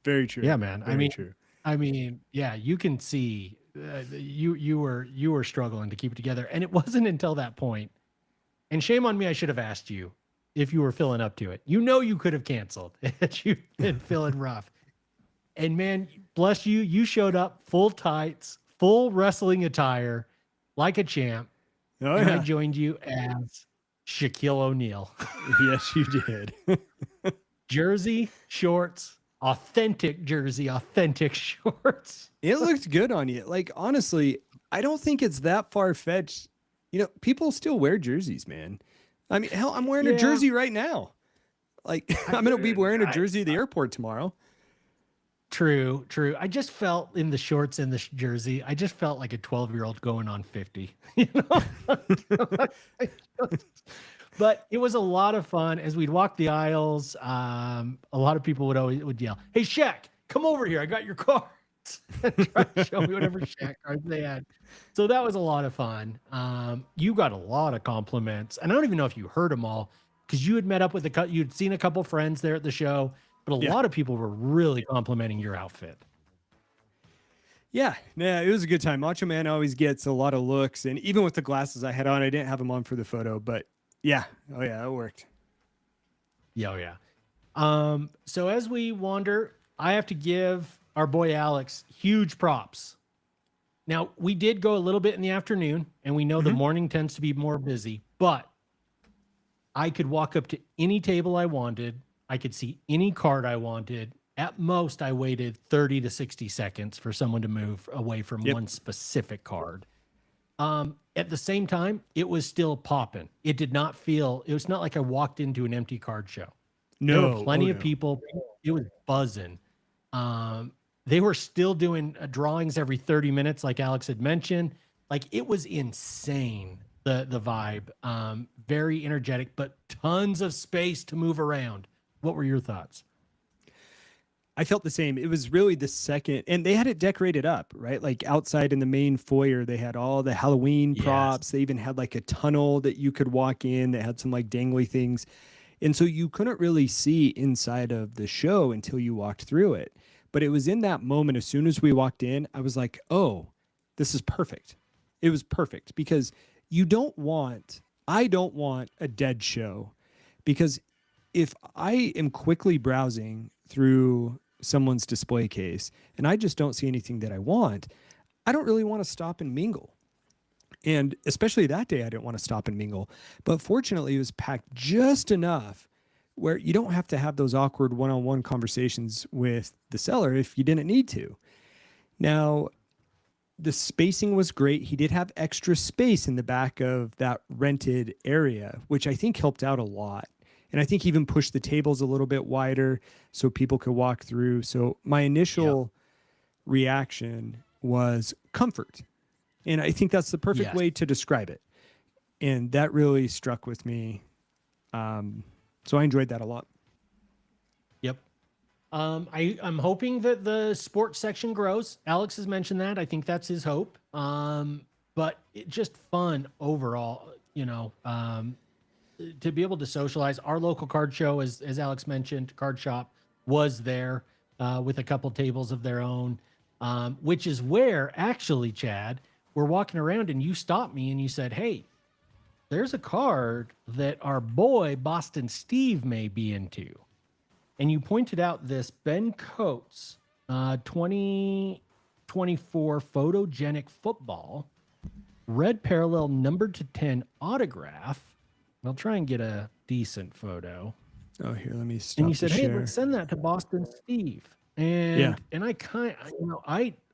Very true. Yeah, man. Very true. I mean, yeah, you can see you were struggling to keep it together, and it wasn't until that point. And shame on me, I should have asked you if you were feeling up to it. You know, you could have canceled if you've been feeling rough. And man, bless you, you showed up full tights, full wrestling attire, like a champ. Oh, and yeah. I joined you as Shaquille O'Neal. Yes, you did. Jersey, shorts, authentic jersey, authentic shorts. It looked good on you. Like, honestly, I don't think it's that far-fetched. You know, people still wear jerseys, man. I mean, hell, I'm wearing a jersey right now. Like, I'm going to be wearing a jersey at the airport tomorrow. True. I just felt in the shorts and the jersey, I just felt like a 12-year-old going on 50, you know? But it was a lot of fun as we'd walk the aisles. A lot of people would yell, "Hey, Shaq, come over here. I got your cards." Try to show me whatever Shaq cards they had. So that was a lot of fun. You got a lot of compliments, and I don't even know if you heard them all, because you had met up with you'd seen a couple friends there at the show, but a lot of people were really complimenting your outfit. Yeah, it was a good time. Macho Man always gets a lot of looks, and even with the glasses I had on, I didn't have them on for the photo, but yeah. Oh yeah, it worked. Yeah, yeah. So as we wander, I have to give our boy Alex huge props. Now, we did go a little bit in the afternoon, and we know the morning tends to be more busy, but I could walk up to any table I wanted. I could see any card I wanted. At most, I waited 30 to 60 seconds for someone to move away from one specific card. At the same time, it was still popping. It did not feel, it was not like I walked into an empty card show. No, there were plenty of people. It was buzzing. They were still doing drawings every 30 minutes, like Alex had mentioned. Like, it was insane, the vibe. Very energetic, but tons of space to move around. What were your thoughts? I felt the same. It was really the second, and they had it decorated up, right? Like outside in the main foyer, they had all the Halloween Yes. props. They even had like a tunnel that you could walk in that had some like dangly things. And so you couldn't really see inside of the show until you walked through it. But it was in that moment, as soon as we walked in, I was like, oh, this is perfect. It was perfect because I don't want a dead show, because if I am quickly browsing through someone's display case and I just don't see anything that I want, I don't really want to stop and mingle. And especially that day, I didn't want to stop and mingle. But fortunately, it was packed just enough where you don't have to have those awkward one-on-one conversations with the seller if you didn't need to. Now, the spacing was great. He did have extra space in the back of that rented area, which I think helped out a lot. And I think even pushed the tables a little bit wider so people could walk through. So my initial reaction was comfort. And I think that's the perfect way to describe it. And that really struck with me. So I enjoyed that a lot. Yep. I'm hoping that the sports section grows. Alex has mentioned that. I think that's his hope. But it just fun overall, to be able to socialize. Our local card show, as Alex mentioned, card shop was there with a couple tables of their own, which is where actually, Chad, we're walking around and you stopped me and you said, hey, there's a card that our boy Boston Steve may be into. And you pointed out this Ben Coates 2024 photogenic football, red parallel numbered to 10 autograph. I'll try and get a decent photo. Oh, here, let me stop. And you said, hey, share. let's send that to Boston Steve. And I kind of,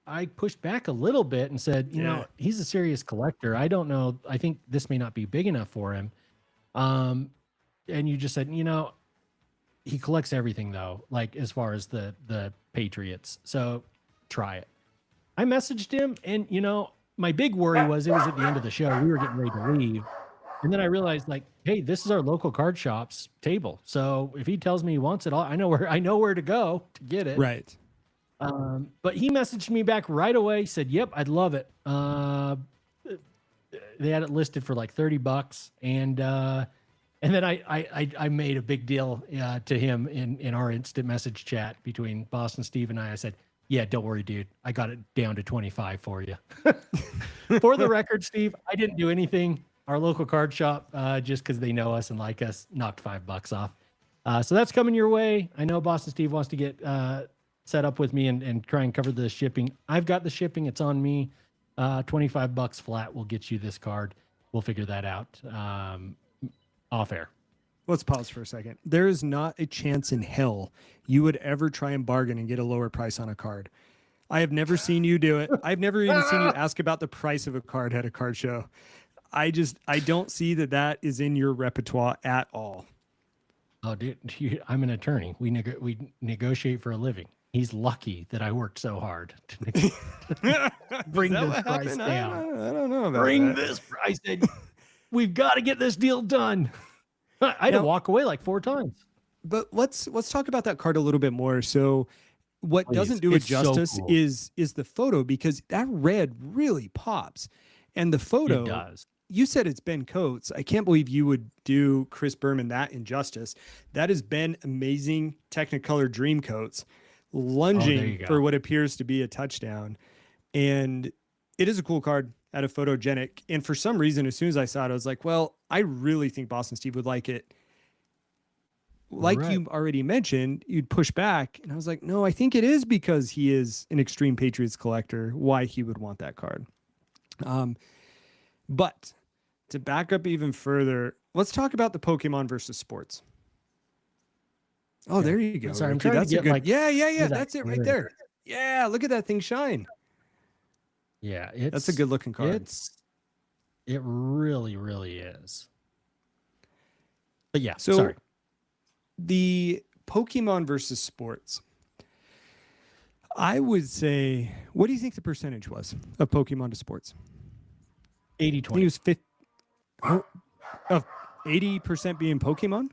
I pushed back a little bit and said, he's a serious collector. I don't know. I think this may not be big enough for him. And you just said, he collects everything though, like as far as the Patriots. So try it. I messaged him and, my big worry was it was at the end of the show. We were getting ready to leave. And then I realized, like, hey, this is our local card shop's table. So if he tells me he wants it all, I know where to go to get it. Right. But he messaged me back right away, said, yep, I'd love it. They had it listed for like $30. And then I made a big deal to him in our instant message chat between Boston Steve and I. I said, yeah, don't worry, dude. I got it down to 25 for you. For the record, Steve, I didn't do anything. Our local card shop, just because they know us and like us, knocked $5 off. So that's coming your way. I know Boston Steve wants to get set up with me and try and cover the shipping. I've got the shipping. It's on me. $25 flat will get you this card. We'll figure that out off air. Let's pause for a second. There is not a chance in hell you would ever try and bargain and get a lower price on a card. I have never seen you do it. I've never even seen you ask about the price of a card at a card show. I don't see that is in your repertoire at all. Oh, dude, I'm an attorney. We negotiate for a living. He's lucky that I worked so hard to bring this price down. I don't know about bring that. this price down. We've got to get this deal done. I had to walk away like 4 times. But let's talk about that card a little bit more. So what doesn't do it justice so cool. is the photo, because that red really pops. And the photo, it does. You said it's Ben Coates. I can't believe you would do Chris Berman that injustice. That has been amazing Technicolor Dream Coats lunging for what appears to be a touchdown. And it is a cool card out of photogenic. And for some reason, as soon as I saw it, I was like, well, I really think Boston Steve would like it. Like you already mentioned, you'd push back. And I was like, no, I think it is because he is an extreme Patriots collector, why he would want that card. But to back up even further, let's talk about the Pokemon versus sports. Oh, there you go. Sorry, Ricky. That's a good. Yeah. That's it right there. Yeah, look at that thing shine. Yeah, that's a good looking card. It really, really is. But yeah, so sorry. The Pokemon versus sports. I would say, what do you think the percentage was of Pokemon to sports? 80-20. He was 80% being Pokemon.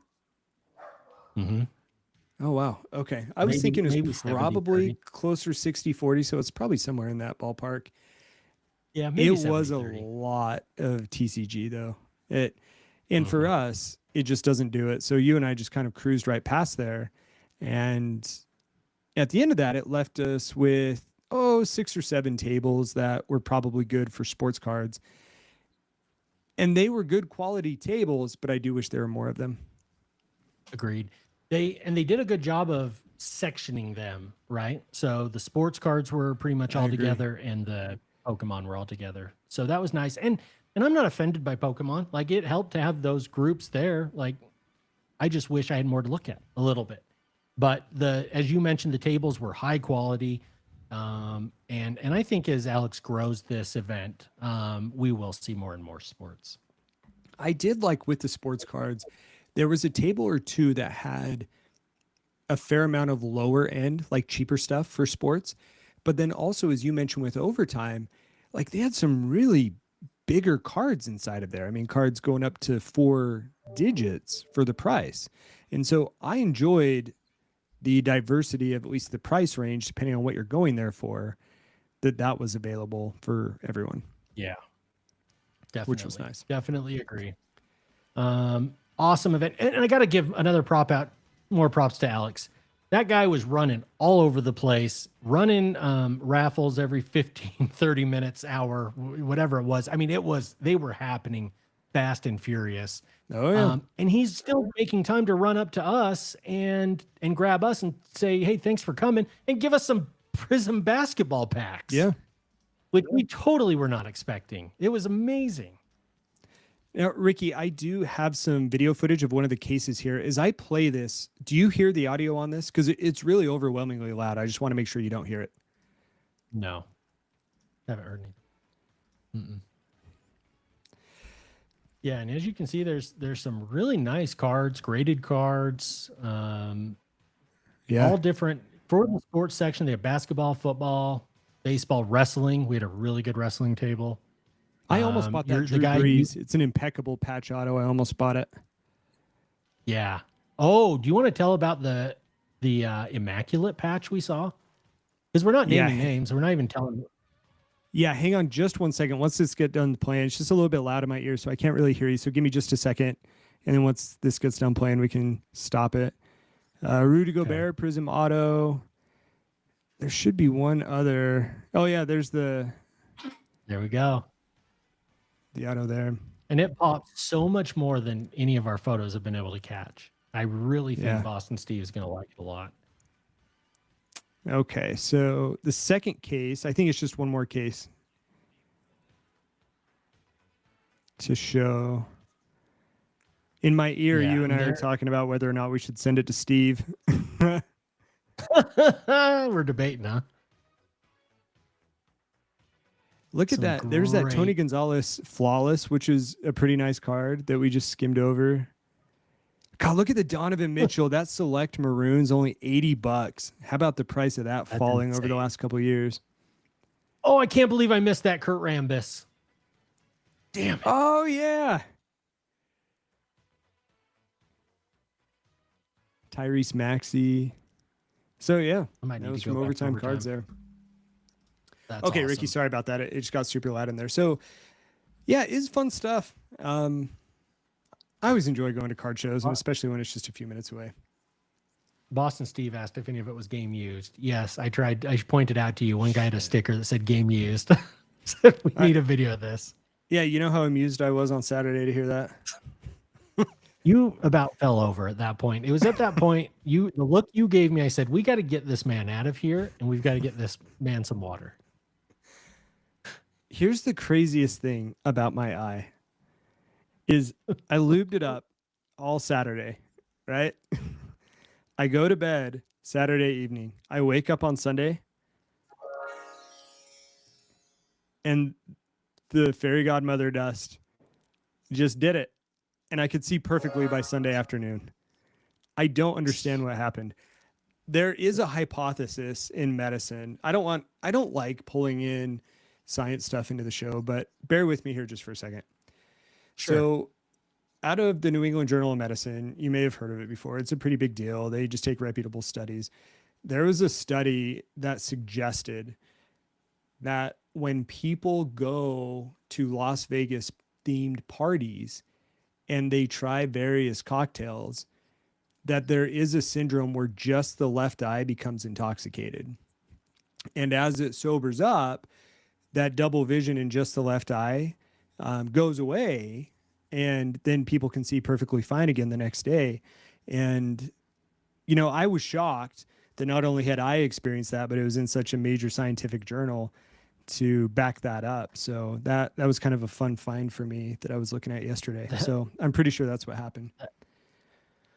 Mm-hmm. Oh, wow. Okay. I was Maybe thinking it was maybe 70 probably 30. closer 60-40, so it's probably somewhere in that ballpark. Yeah, It maybe was 70 a 30. lot of TCG though. And for Mhm. us, it just doesn't do it. So you and I just kind of cruised right past there. And at the end of that, it left us with, 6 or 7 tables that were probably good for sports cards. And they were good quality tables, but I do wish there were more of them. Agreed. They did a good job of sectioning them, right? So the sports cards were pretty much I all agree. together and the Pokemon were all together. So that was nice. And I'm not offended by Pokemon. Like it helped to have those groups there. Like I just wish I had more to look at a little bit. But as you mentioned, the tables were high quality. And I think as Alex grows this event, we will see more and more sports. I did like with the sports cards, there was a table or two that had a fair amount of lower end, like cheaper stuff for sports. But then also, as you mentioned with overtime, like they had some really bigger cards inside of there. I mean, cards going up to 4 digits for the price. And so I enjoyed the diversity of at least the price range, depending on what you're going there for, that was available for everyone. Yeah, definitely. Which was nice. Definitely agree. Awesome event. And I got to give another more props to Alex. That guy was running all over the place, running raffles every 15, 30 minutes, hour, whatever it was. I mean, they were happening fast and furious. Oh, yeah. And he's still making time to run up to us and grab us and say, hey, thanks for coming, and give us some Prism basketball packs. Yeah. Which we totally were not expecting. It was amazing. Now, Ricky, I do have some video footage of one of the cases here. As I play this, do you hear the audio on this? Because it's really overwhelmingly loud. I just want to make sure you don't hear it. No. Haven't heard anything. Yeah, and as you can see, there's some really nice cards, graded cards. All different. For the sports section, they have basketball, football, baseball, wrestling. We had a really good wrestling table. I almost bought that Drew Brees. It's an impeccable patch auto. I almost bought it. Yeah. Oh, do you want to tell about the immaculate patch we saw? Because we're not naming names. We're not even telling. Yeah, hang on just one second. Once this gets done playing, it's just a little bit loud in my ear, so I can't really hear you. So give me just a second. And then once this gets done playing, we can stop it. Rudy Gobert, Prism Auto. There should be one other. Oh, yeah, there's the... There we go. The auto there. And it pops so much more than any of our photos have been able to catch. I really think Boston Steve is going to like it a lot. Okay, so the second case, I think it's just one more case to show. In my ear, you and I are talking about whether or not we should send it to Steve. We're debating, huh? Look at that. There's that Tony Gonzalez Flawless, which is a pretty nice card that we just skimmed over. God, look at the Donovan Mitchell. That select maroon's only $80. How about the price of that falling over the last couple of years? Oh, I can't believe I missed that Kurt Rambis. Damn it. Oh, yeah. Tyrese Maxey. So, yeah, that was from overtime cards there. That's okay, awesome. Ricky, sorry about that. It just got super loud in there. So, yeah, it's fun stuff. I always enjoy going to card shows, and especially when it's just a few minutes away. Boston Steve asked if any of it was game used. Yes, I tried. I pointed out to you. One guy had a sticker that said game used. So we need a video of this. Yeah, you know how amused I was on Saturday to hear that? You about fell over at that point. It was at that point, the look you gave me, I said, we got to get this man out of here, and we've got to get this man some water. Here's the craziest thing about my eye is I lubed it up all Saturday, right? I go to bed Saturday evening. I wake up on Sunday, and the fairy godmother dust just did it. And I could see perfectly by Sunday afternoon. I don't understand what happened. There is a hypothesis in medicine. I don't like pulling in science stuff into the show, but bear with me here just for a second. Sure. So out of the New England Journal of Medicine, you may have heard of it before. It's a pretty big deal. They just take reputable studies. There was a study that suggested that when people go to Las Vegas themed parties and they try various cocktails, that there is a syndrome where just the left eye becomes intoxicated. And as it sobers up, that double vision in just the left eye goes away, and then people can see perfectly fine again the next day. And, you know, I was shocked that not only had I experienced that, but it was in such a major scientific journal to back that up. So that was kind of a fun find for me that I was looking at yesterday. So I'm pretty sure that's what happened.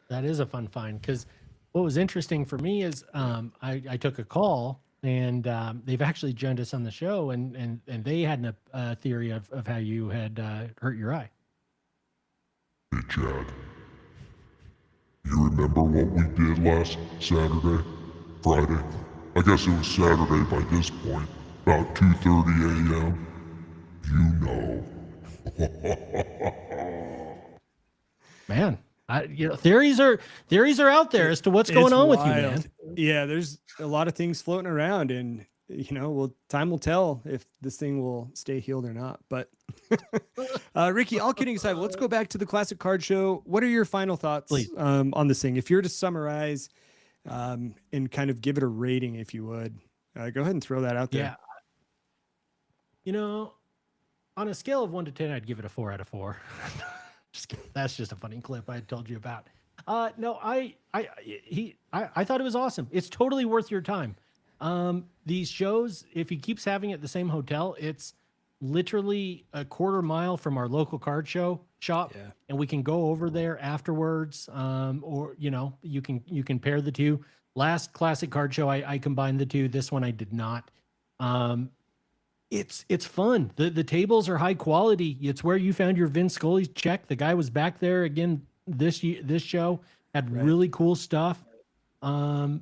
That is a fun find, because what was interesting for me is I took a call, and they've actually joined us on the show, and they had a theory of how you had hurt your eye. Hey, Chad. You remember what we did last Saturday? Friday? I guess it was Saturday by this point. About 2:30 a.m. You know. Man, theories are out there as to what's going on with you, man. Yeah, there's a lot of things floating around, and time will tell if this thing will stay healed or not. But Ricky, all kidding aside, let's go back to the Classic Card Show. What are your final thoughts on this thing? If you're to summarize and kind of give it a rating, if you would, go ahead and throw that out there. Yeah. On a scale of 1 to 10, I'd give it a 4 out of 4. Just kidding. That's just a funny clip I told you about. No, I thought it was awesome. It's totally worth your time. These shows, if he keeps having it at the same hotel, it's literally a quarter mile from our local card show shop, and we can go over there afterwards. Or you can pair the two. Last Classic Card Show, I combined the two. This one I did not. It's fun. The tables are high quality. It's where you found your Vin Scully check. The guy was back there again this show, had really cool stuff. And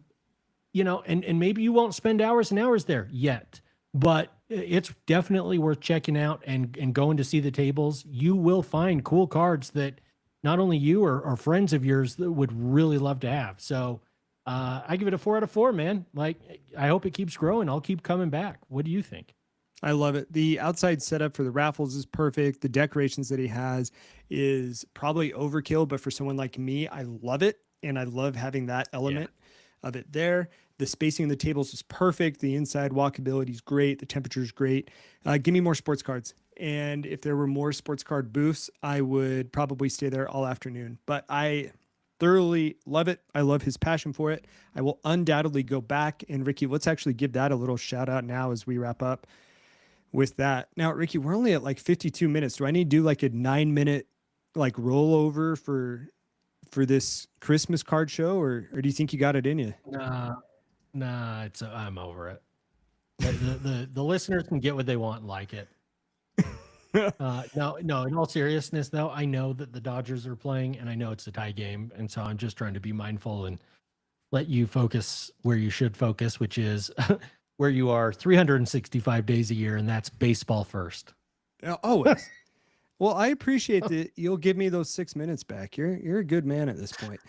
maybe you won't spend hours and hours there yet, but it's definitely worth checking out and going to see the tables. You will find cool cards that not only you or friends of yours that would really love to have. So I give it a 4 out of 4, man. Like, I hope it keeps growing. I'll keep coming back. What do you think? I love it. The outside setup for the raffles is perfect. The decorations that he has is probably overkill, but for someone like me, I love it. And I love having that element of it there. The spacing of the tables is perfect. The inside walkability is great. The temperature is great. Give me more sports cards. And if there were more sports card booths, I would probably stay there all afternoon. But I thoroughly love it. I love his passion for it. I will undoubtedly go back. And Ricky, let's actually give that a little shout out now as we wrap up with that. Now, Ricky, we're only at like 52 minutes. Do I need to do like a 9-minute like rollover for this Christmas card show, or do you think you got it in you? Nah, I'm over it. The listeners can get what they want and like it. No, in all seriousness though, I know that the Dodgers are playing, and I know it's a tie game, and so I'm just trying to be mindful and let you focus where you should focus, which is where you are 365 days a year, and that's baseball first. Always. Well, I appreciate that you'll give me those 6 minutes back. You're a good man at this point.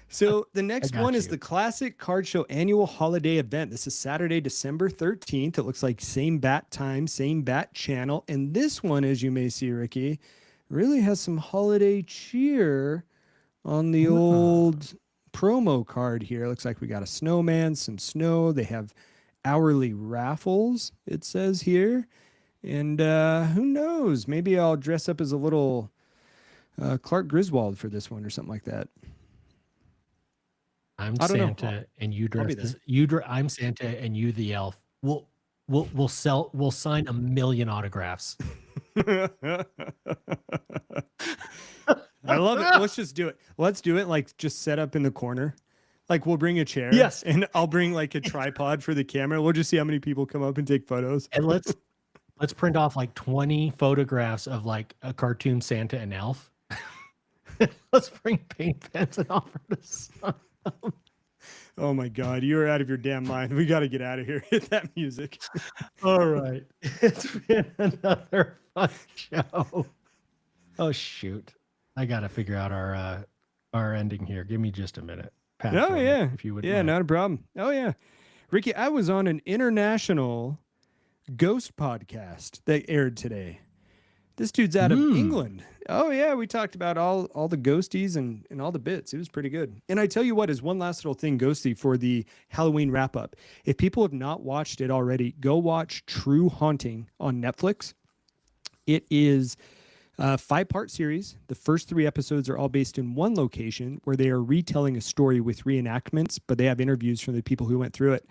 So the next one is the Classic Card Show annual holiday event. This is Saturday, December 13th. It looks like same bat time, same bat channel. And this one, as you may see, Ricky, really has some holiday cheer on the old promo card here. It looks like we got a snowman, some snow. They have hourly raffles, it says here. And who knows? Maybe I'll dress up as a little Clark Griswold for this one or something like that. I'm Santa, and you dress as I'm Santa, and you the elf. We'll sign 1 million autographs. I love it. Let's just do it. Let's do it. Like, just set up in the corner. Like, we'll bring a chair. Yes, and I'll bring like a tripod for the camera. We'll just see how many people come up and take photos. And let's print off like 20 photographs of like a cartoon Santa and elf. Let's bring paint pens and offer to sign. Oh my God, you are out of your damn mind. We got to get out of here. Hit that music. All right. It's been another fun show. Oh, shoot. I got to figure out our ending here. Give me just a minute. Pat, Oh for me, yeah, if you would. yeah, mind. not a problem. Oh yeah, Ricky, I was on an international ghost podcast that aired today. This dude's out of England. Oh yeah, we talked about all the ghosties and all the bits. It was pretty good. And I tell you what, is one last little thing, ghosty, for the Halloween wrap up. If people have not watched it already, go watch True Haunting on Netflix. It is a 5-part series. The first 3 episodes are all based in one location where they are retelling a story with reenactments, but they have interviews from the people who went through it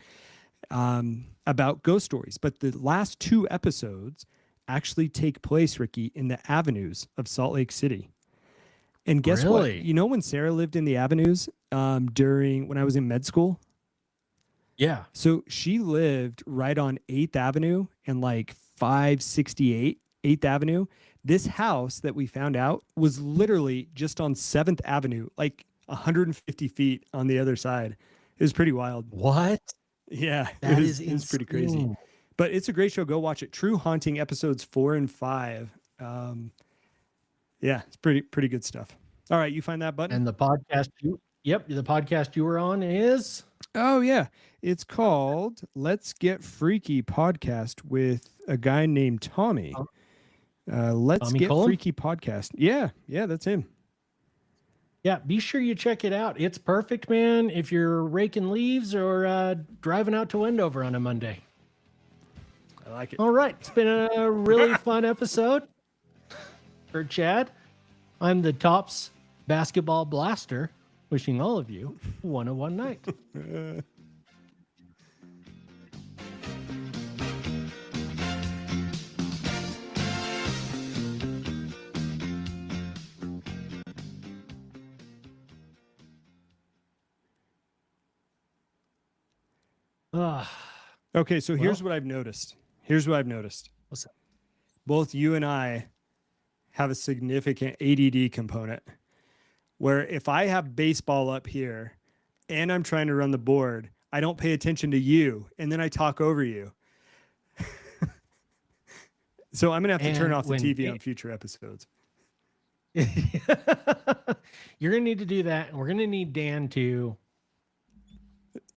about ghost stories. But the last 2 episodes actually take place, Ricky, in the avenues of Salt Lake City. And guess what? Really? You know when Sarah lived in the avenues when I was in med school? Yeah. So she lived right on 8th Avenue and like 568 8th Avenue. This house that we found out was literally just on 7th Avenue, like 150 feet on the other side. It was pretty wild. What? Yeah, That it was pretty crazy. insane. But it's a great show. Go watch it. True Haunting episodes 4 and 5. Yeah, it's pretty good stuff. All right, you find that button? And the podcast the podcast you were on is Oh yeah, it's called Let's Get Freaky Podcast with a guy named Tommy. Let's Tommy Get Cullen? Freaky Podcast. Yeah, that's him. Yeah, be sure you check it out. It's perfect, man, if you're raking leaves or driving out to Wendover on a Monday. I like it. All right. It's been a really fun episode for Chad. I'm the Tops basketball blaster, wishing all of you 101 night. Okay, so here's what I've noticed. What's that? Both you and I have a significant ADD component where if I have baseball up here and I'm trying to run the board, I don't pay attention to you and then I talk over you. So I'm going to have to turn And off the when TV on future episodes. You're going to need to do that. And we're going to need Dan to